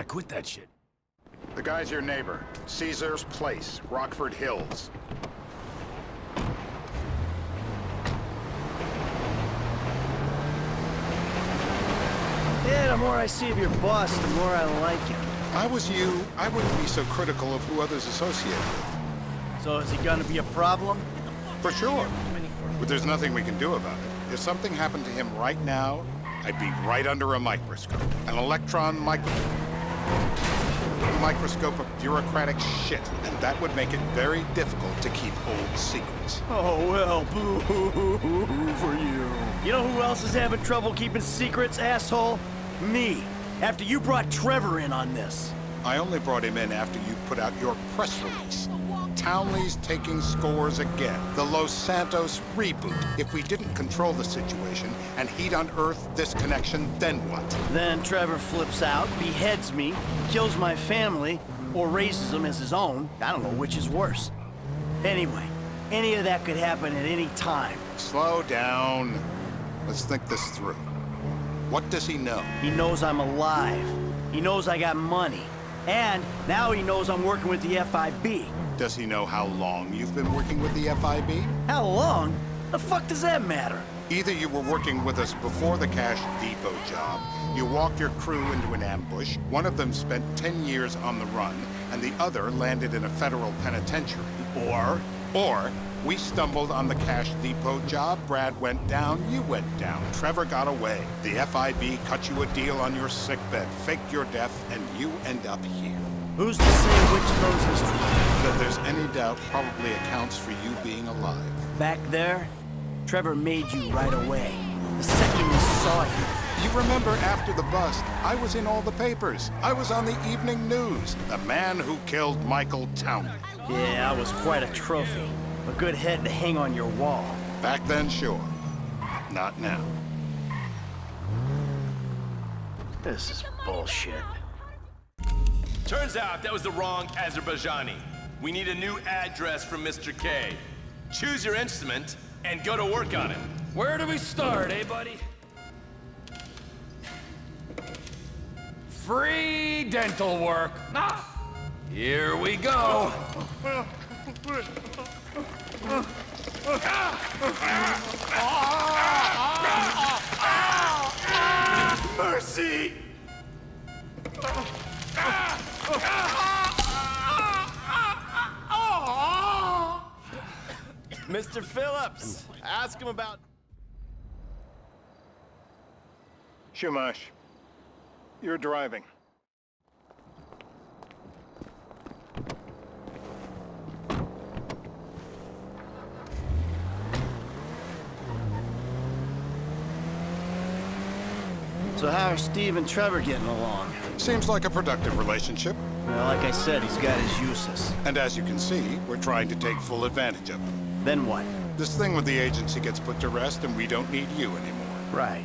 quit that shit. The guy's your neighbor. Caesar's Place, Rockford Hills. Yeah, the more I see of your boss, the more I like him. If I was you, I wouldn't be so critical of who others associate with. So is he gonna be a problem? For sure. But there's nothing we can do about it. If something happened to him right now, I'd be right under a microscope. An electron microscope of bureaucratic shit. And that would make it very difficult to keep old secrets. Oh, well, boo for you. You know who else is having trouble keeping secrets, asshole? Me. After you brought Trevor in on this. I only brought him in after you put out your press release. Townley's taking scores again. The Los Santos reboot. If we didn't control the situation and he'd unearthed this connection, then what? Then Trevor flips out, beheads me, kills my family, or raises them as his own. I don't know which is worse. Anyway, any of that could happen at any time. Slow down. Let's think this through. What does he know? He knows I'm alive. He knows I got money. And now he knows I'm working with the FIB. Does he know how long you've been working with the FIB? How long? The fuck does that matter? Either you were working with us before the Cash Depot job, you walked your crew into an ambush, one of them spent 10 years on the run, and the other landed in a federal penitentiary. Or we stumbled on the Cash Depot job, Brad went down, you went down, Trevor got away. The FIB cut you a deal on your sickbed, faked your death, and you end up here. Who's to say which of those is true? That there's any doubt probably accounts for you being alive. Back there, Trevor made you right away. The second he saw you. You remember after the bust, I was in all the papers. I was on the evening news. The man who killed Michael Townley. Yeah, I was quite a trophy. A good head to hang on your wall. Back then, sure. Not now. This is bullshit. Turns out that was the wrong Azerbaijani. We need a new address from Mr. K. Choose your instrument and go to work on it. Where do we start, eh, buddy? Free dental work. Ah, here we go. Mercy! Mr. Phillips, ask him about... Shumash, you're driving. So how are Steve and Trevor getting along? Seems like a productive relationship. Well, like I said, he's got his uses. And as you can see, we're trying to take full advantage of them. Then what? This thing with the agency gets put to rest and we don't need you anymore. Right.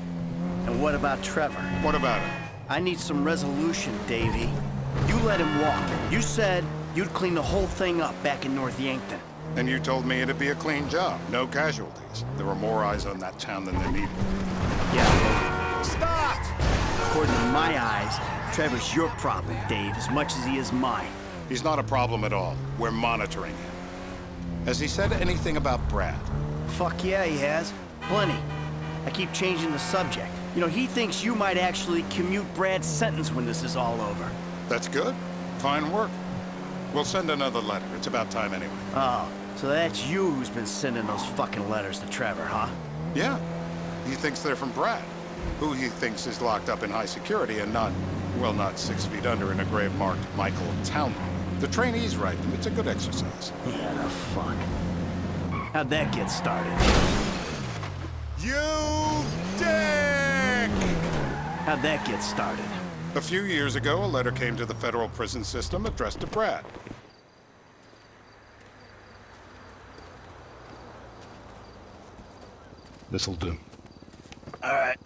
And what about Trevor? What about him? I need some resolution, Davey. You let him walk. You said you'd clean the whole thing up back in North Yankton. And you told me it'd be a clean job, no casualties. There were more eyes on that town than there needed. Yeah. Stop! According to my eyes, Trevor's your problem, Dave, as much as he is mine. He's not a problem at all. We're monitoring him. Has he said anything about Brad? Fuck yeah, he has. Plenty. I keep changing the subject. You know, he thinks you might actually commute Brad's sentence when this is all over. That's good. Fine work. We'll send another letter. It's about time anyway. Oh, so that's you who's been sending those fucking letters to Trevor, huh? Yeah. He thinks they're from Brad, who he thinks is locked up in high security and not, well, not 6 feet under in a grave marked Michael Townley. The trainees write them. It's a good exercise. Yeah, the fun. How'd that get started? You dick! How'd that get started? A few years ago, a letter came to the federal prison system addressed to Brad. This'll do. All right.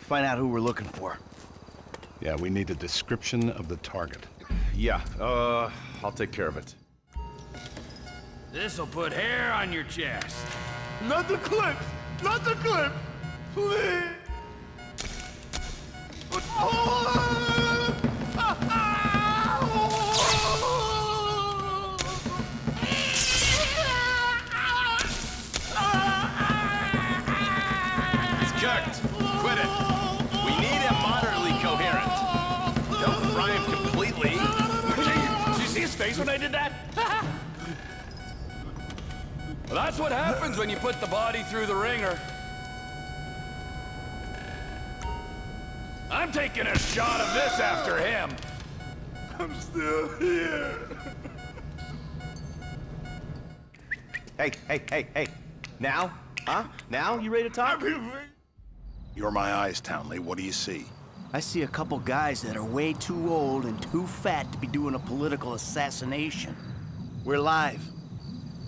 Find out who we're looking for. Yeah, we need a description of the target. Yeah, I'll take care of it. This'll put hair on your chest. Not the clip! Not the clip! Please! quit it. We need him moderately coherent. Don't fry him completely. Did you see his face when I did that? Well, that's what happens when you put the body through the ringer. I'm taking a shot of this after him. I'm still here. Hey. Now? Huh? Now? You ready to talk? You're my eyes, Townley. What do you see? I see a couple guys that are way too old and too fat to be doing a political assassination. We're live.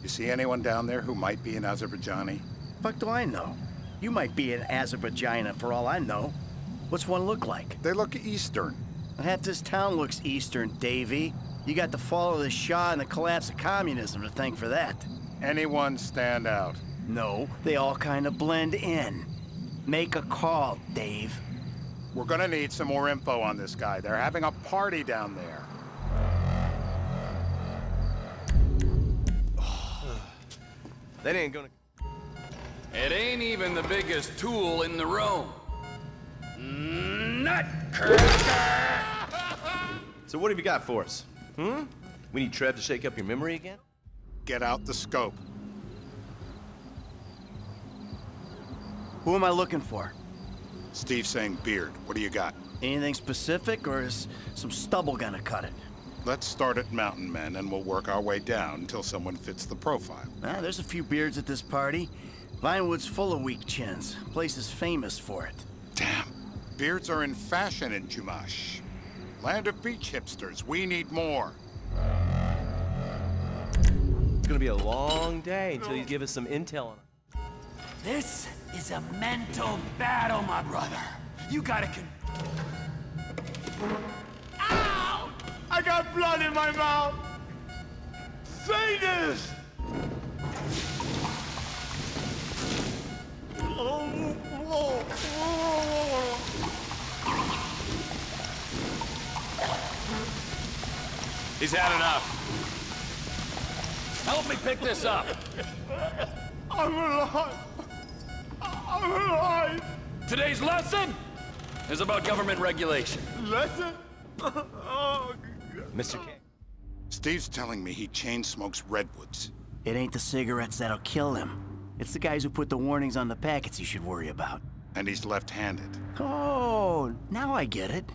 You see anyone down there who might be an Azerbaijani? Fuck do I know? You might be an Azerbaijani for all I know. What's one look like? They look Eastern. Half this town looks Eastern, Davy. You got the fall of the Shah and the collapse of communism to thank for that. Anyone stand out? No, they all kind of blend in. Make a call, Dave. We're gonna need some more info on this guy. They're having a party down there. That ain't gonna... It ain't even the biggest tool in the room. Nutcracker! So what have you got for us? We need Trev to shake up your memory again? Get out the scope. Who am I looking for? Steve's saying beard. What do you got? Anything specific, or is some stubble gonna cut it? Let's start at Mountain Men, and we'll work our way down until someone fits the profile. There's a few beards at this party. Vinewood's full of weak chins. Place is famous for it. Damn. Beards are in fashion in Chumash. Land of beach hipsters. We need more. It's gonna be a long day until you give us some intel on it. This is a mental battle, my brother. You gotta Ow! I got blood in my mouth. Say this. He's had enough. Help me pick this up. I'm alive. I'm alive. Today's lesson is about government regulation. Lesson? Mr. K. Steve's telling me he chain smokes redwoods. It ain't the cigarettes that'll kill him. It's the guys who put the warnings on the packets you should worry about. And he's left-handed. Oh, now I get it.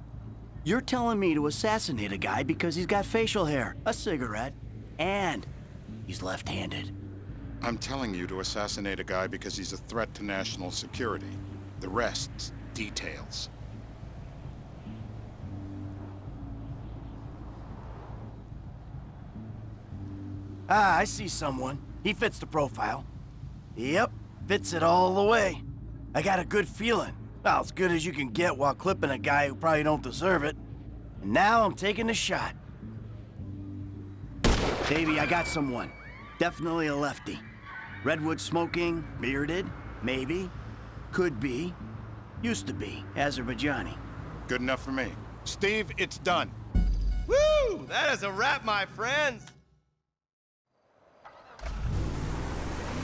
You're telling me to assassinate a guy because he's got facial hair, a cigarette, and he's left-handed. I'm telling you to assassinate a guy because he's a threat to national security. The rest's details. I see someone. He fits the profile. Yep, fits it all the way. I got a good feeling. Well, as good as you can get while clipping a guy who probably don't deserve it. And now I'm taking the shot. Baby, I got someone. Definitely a lefty. Redwood smoking, bearded, maybe, could be, used to be, Azerbaijani. Good enough for me. Steve, it's done. Woo! That is a wrap, my friends!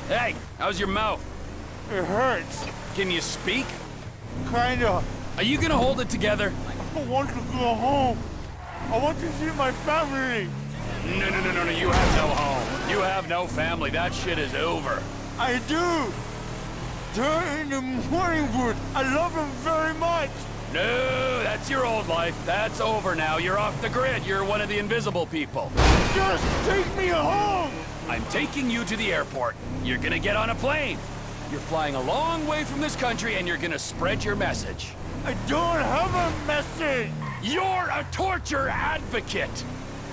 Hey, how's your mouth? It hurts. Can you speak? Kinda. Are you gonna hold it together? I want to go home. I want to see my family. No, you have no home. You have no family. That shit is over. I do. They're in the morning wood. I love them very much. No, that's your old life. That's over now. You're off the grid. You're one of the invisible people. Just take me home. I'm taking you to the airport. You're gonna get on a plane. You're flying a long way from this country and you're gonna spread your message. I don't have a message. You're a torture advocate.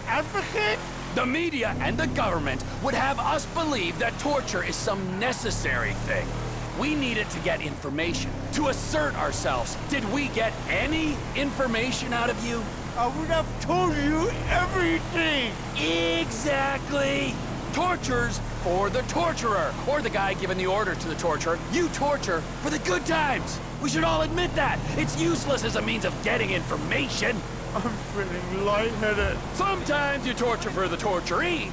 Advocate? The media and the government would have us believe that torture is some necessary thing. We need it to get information, to assert ourselves. Did we get any information out of you? I would have told you everything. Exactly. Torture's for the torturer, or the guy giving the order to the torturer. You torture for the good times. We should all admit that. It's useless as a means of getting information. I'm feeling lightheaded. Sometimes you torture for the torturee,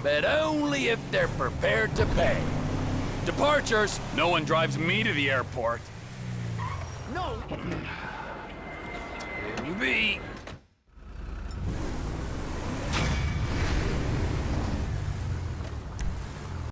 but only if they're prepared to pay. Departures, no one drives me to the airport. No! Here you be.